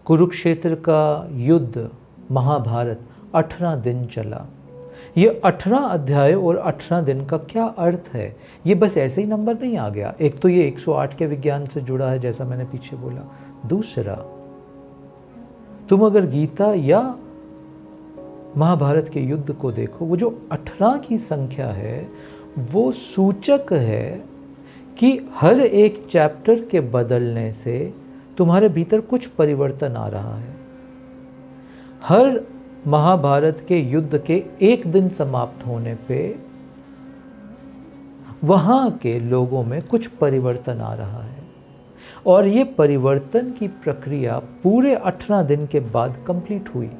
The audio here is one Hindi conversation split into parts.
कुरुक्षेत्र का युद्ध महाभारत 18 दिन चला। ये 18 अध्याय और 18 दिन का क्या अर्थ है? ये बस ऐसे ही नंबर नहीं आ गया। एक तो ये 108 के विज्ञान से जुड़ा है, जैसा मैंने पीछे बोला। दूसरा, तुम अगर गीता या महाभारत के युद्ध को देखो, वो जो 18 की संख्या है वो सूचक है कि हर एक चैप्टर के बदलने से तुम्हारे भीतर कुछ परिवर्तन आ रहा है। हर महाभारत के युद्ध के एक दिन समाप्त होने पे वहाँ के लोगों में कुछ परिवर्तन आ रहा है, और ये परिवर्तन की प्रक्रिया पूरे 18 दिन के बाद कंप्लीट हुई।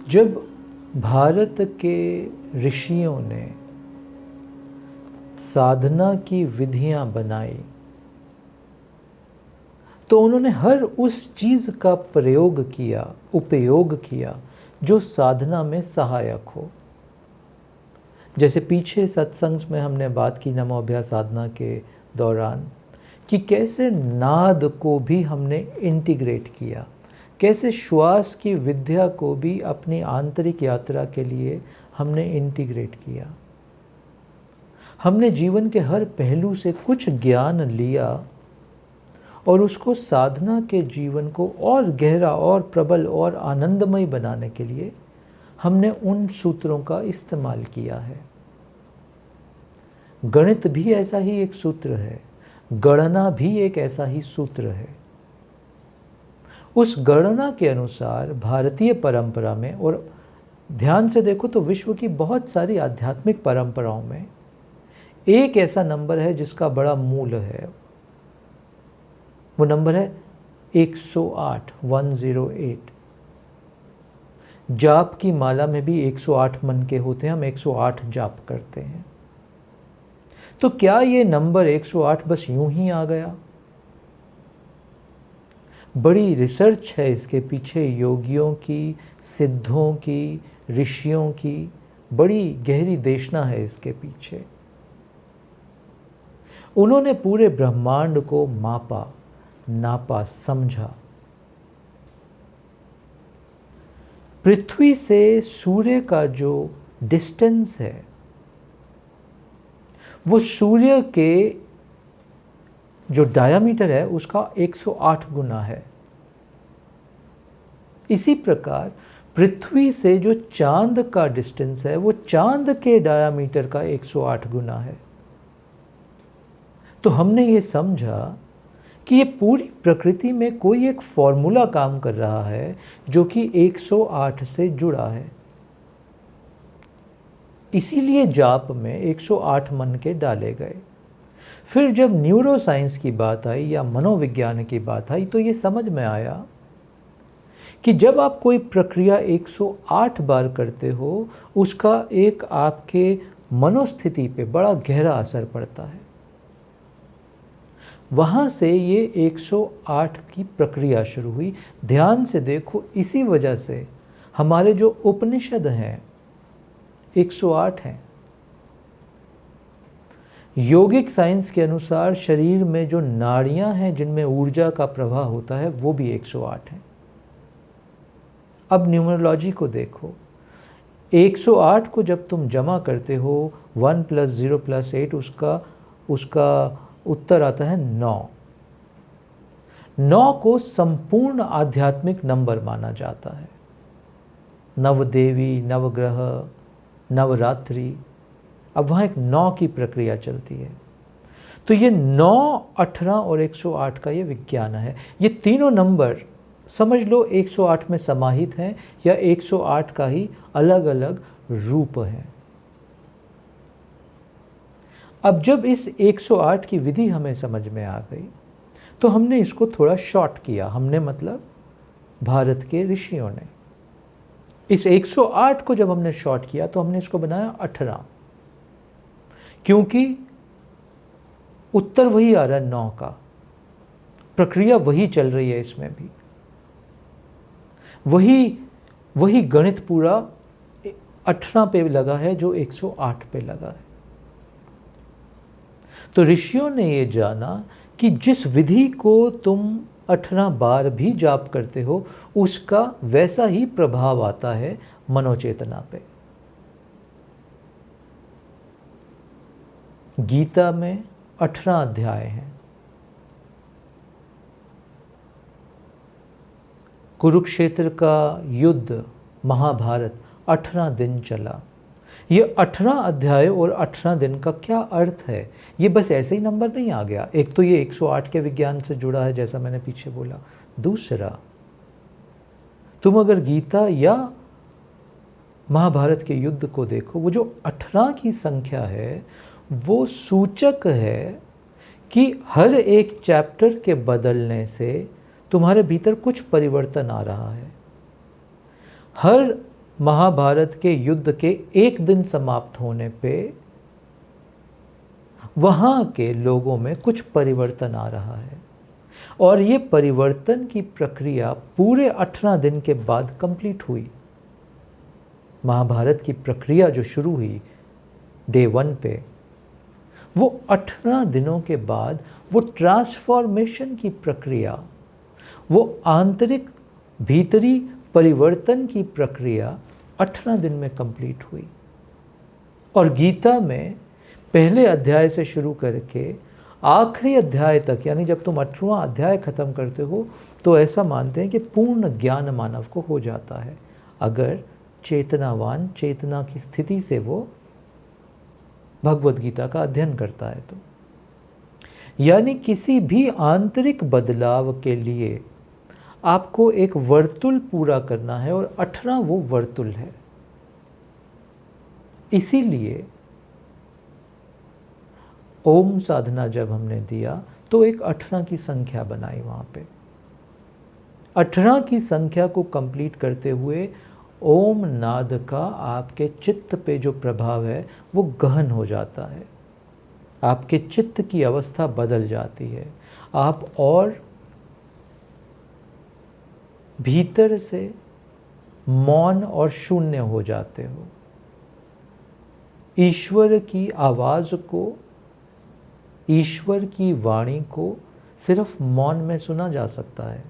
जब भारत के ऋषियों ने साधना की विधियां बनाई तो उन्होंने हर उस चीज का प्रयोग किया, उपयोग किया जो साधना में सहायक हो। जैसे पीछे सत्संग में हमने बात की नमोअभ्यास साधना के दौरान कि कैसे नाद को भी हमने इंटीग्रेट किया, कैसे श्वास की विद्या को भी अपनी आंतरिक यात्रा के लिए हमने इंटीग्रेट किया। हमने जीवन के हर पहलू से कुछ ज्ञान लिया और उसको साधना के जीवन को और गहरा और प्रबल और आनंदमय बनाने के लिए हमने उन सूत्रों का इस्तेमाल किया है। गणित भी ऐसा ही एक सूत्र है, गणना भी एक ऐसा ही सूत्र है। उस गणना के अनुसार भारतीय परंपरा में, और ध्यान से देखो तो विश्व की बहुत सारी आध्यात्मिक परंपराओं में एक ऐसा नंबर है जिसका बड़ा मूल है। वो नंबर है 108, 108। जाप की माला में भी 108 मन के होते हैं, हम 108 जाप करते हैं। तो क्या ये नंबर 108 बस यूं ही आ गया? बड़ी रिसर्च है इसके पीछे, योगियों की, सिद्धों की, ऋषियों की बड़ी गहरी देशना है इसके पीछे। उन्होंने पूरे ब्रह्मांड को मापा, नापा, समझा। पृथ्वी से सूर्य का जो डिस्टेंस है वो सूर्य के जो डायामीटर है उसका 108 गुना है। इसी प्रकार पृथ्वी से जो चांद का डिस्टेंस है वो चांद के डायामीटर का 108 गुना है। तो हमने ये समझा कि ये पूरी प्रकृति में कोई एक फॉर्मूला काम कर रहा है जो कि 108 से जुड़ा है। इसीलिए जाप में 108 मन के डाले गए। फिर जब न्यूरो साइंस की बात आई या मनोविज्ञान की बात आई तो ये समझ में आया कि जब आप कोई प्रक्रिया 108 बार करते हो उसका एक आपके मनोस्थिति पे बड़ा गहरा असर पड़ता है। वहाँ से ये 108 की प्रक्रिया शुरू हुई। ध्यान से देखो, इसी वजह से हमारे जो उपनिषद हैं 108 हैं। योगिक साइंस के अनुसार शरीर में जो नाड़ियां हैं जिनमें ऊर्जा का प्रवाह होता है वो भी 108 हैं। अब न्यूमरोलॉजी को देखो, 108 को जब तुम जमा करते हो 1 + 0 + 8 उसका उत्तर आता है 9। 9 को संपूर्ण आध्यात्मिक नंबर माना जाता है। नवदेवी, नवग्रह, नवरात्रि, अब वहाँ एक 9 की प्रक्रिया चलती है। तो ये 9, 18 और 108 का ये विज्ञान है। ये तीनों नंबर समझ लो 108 में समाहित हैं या 108 का ही अलग अलग रूप है। अब जब इस 108 की विधि हमें समझ में आ गई तो हमने इसको थोड़ा शॉर्ट किया। हमने मतलब भारत के ऋषियों ने इस 108 को जब हमने शॉर्ट किया तो हमने इसको बनाया 18, क्योंकि उत्तर वही आ रहा है 9 का, प्रक्रिया वही चल रही है इसमें भी, वही गणित पूरा 18 पे लगा है जो 108 पे लगा है। तो ऋषियों ने ये जाना कि जिस विधि को तुम 18 बार भी जाप करते हो उसका वैसा ही प्रभाव आता है मनोचेतना पे। गीता में 18 अध्याय हैं। कुरुक्षेत्र का युद्ध महाभारत 18 दिन चला। ये 18 अध्याय और 18 दिन का क्या अर्थ है? ये बस ऐसे ही नंबर नहीं आ गया। एक तो ये 108 के विज्ञान से जुड़ा है जैसा मैंने पीछे बोला। दूसरा, तुम अगर गीता या महाभारत के युद्ध को देखो, वो जो 18 की संख्या है वो सूचक है कि हर एक चैप्टर के बदलने से तुम्हारे भीतर कुछ परिवर्तन आ रहा है। हर महाभारत के युद्ध के एक दिन समाप्त होने पे वहाँ के लोगों में कुछ परिवर्तन आ रहा है और ये परिवर्तन की प्रक्रिया पूरे 18 दिन के बाद कंप्लीट हुई। महाभारत की प्रक्रिया जो शुरू हुई डे 1 पे, वो 18 दिनों के बाद वो ट्रांसफॉर्मेशन की प्रक्रिया, वो आंतरिक भीतरी परिवर्तन की प्रक्रिया 18 दिन में कंप्लीट हुई। और गीता में पहले अध्याय से शुरू करके आखिरी अध्याय तक, यानी जब तुम 18वां अध्याय खत्म करते हो तो ऐसा मानते हैं कि पूर्ण ज्ञान मानव को हो जाता है, अगर चेतनावान चेतना की स्थिति से वो भगवद गीता का अध्ययन करता है तो। यानी किसी भी आंतरिक बदलाव के लिए आपको एक वर्तुल पूरा करना है और 18 वो वर्तुल है। इसीलिए ओम साधना जब हमने दिया तो एक 18 की संख्या बनाई वहाँ पे। 18 की संख्या को कंप्लीट करते हुए ओम नाद का आपके चित्त पे जो प्रभाव है वो गहन हो जाता है। आपके चित्त की अवस्था बदल जाती है। आप और भीतर से मौन और शून्य हो जाते हो। ईश्वर की आवाज़ को, ईश्वर की वाणी को सिर्फ मौन में सुना जा सकता है।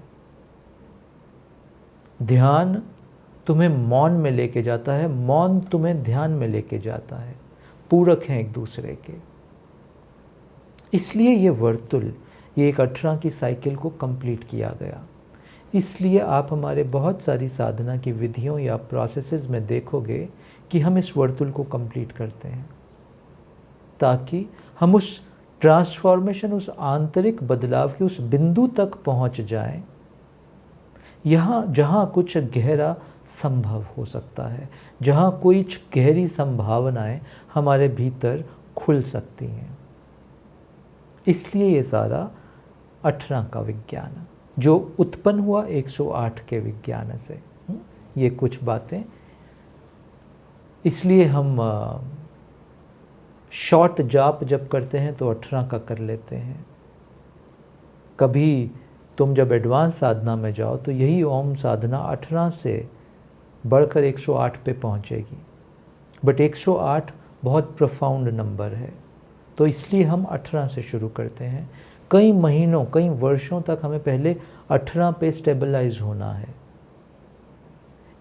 ध्यान तुम्हें मौन में लेके जाता है, मौन तुम्हें ध्यान में लेके जाता है। पूरक हैं एक दूसरे के। इसलिए ये वर्तुल, ये एक 18 की साइकिल को कंप्लीट किया गया। इसलिए आप हमारे बहुत सारी साधना की विधियों या प्रोसेसेस में देखोगे कि हम इस वर्तुल को कंप्लीट करते हैं, ताकि हम उस ट्रांसफॉर्मेशन, उस आंतरिक बदलाव की उस बिंदु तक पहुंच जाएं, यहाँ जहाँ कुछ गहरा संभव हो सकता है, जहाँ कुछ गहरी संभावनाएं हमारे भीतर खुल सकती हैं। इसलिए ये सारा 18 का विज्ञान जो उत्पन्न हुआ 108 के विज्ञान से, ये कुछ बातें। इसलिए हम शॉर्ट जाप जब करते हैं तो 18 का कर लेते हैं। कभी तुम जब एडवांस साधना में जाओ तो यही ओम साधना 18 से बढ़कर 108 पे पहुंचेगी। बट 108 बहुत प्रोफाउंड नंबर है, तो इसलिए हम 18 से शुरू करते हैं। कई महीनों, कई वर्षों तक हमें पहले 18 पे स्टेबलाइज होना है।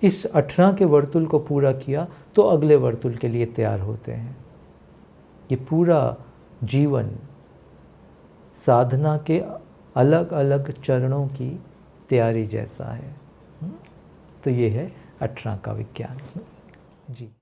इस 18 के वर्तुल को पूरा किया तो अगले वर्तुल के लिए तैयार होते हैं। ये पूरा जीवन साधना के अलग अलग चरणों की तैयारी जैसा है। तो ये है 18 का विज्ञान। जी।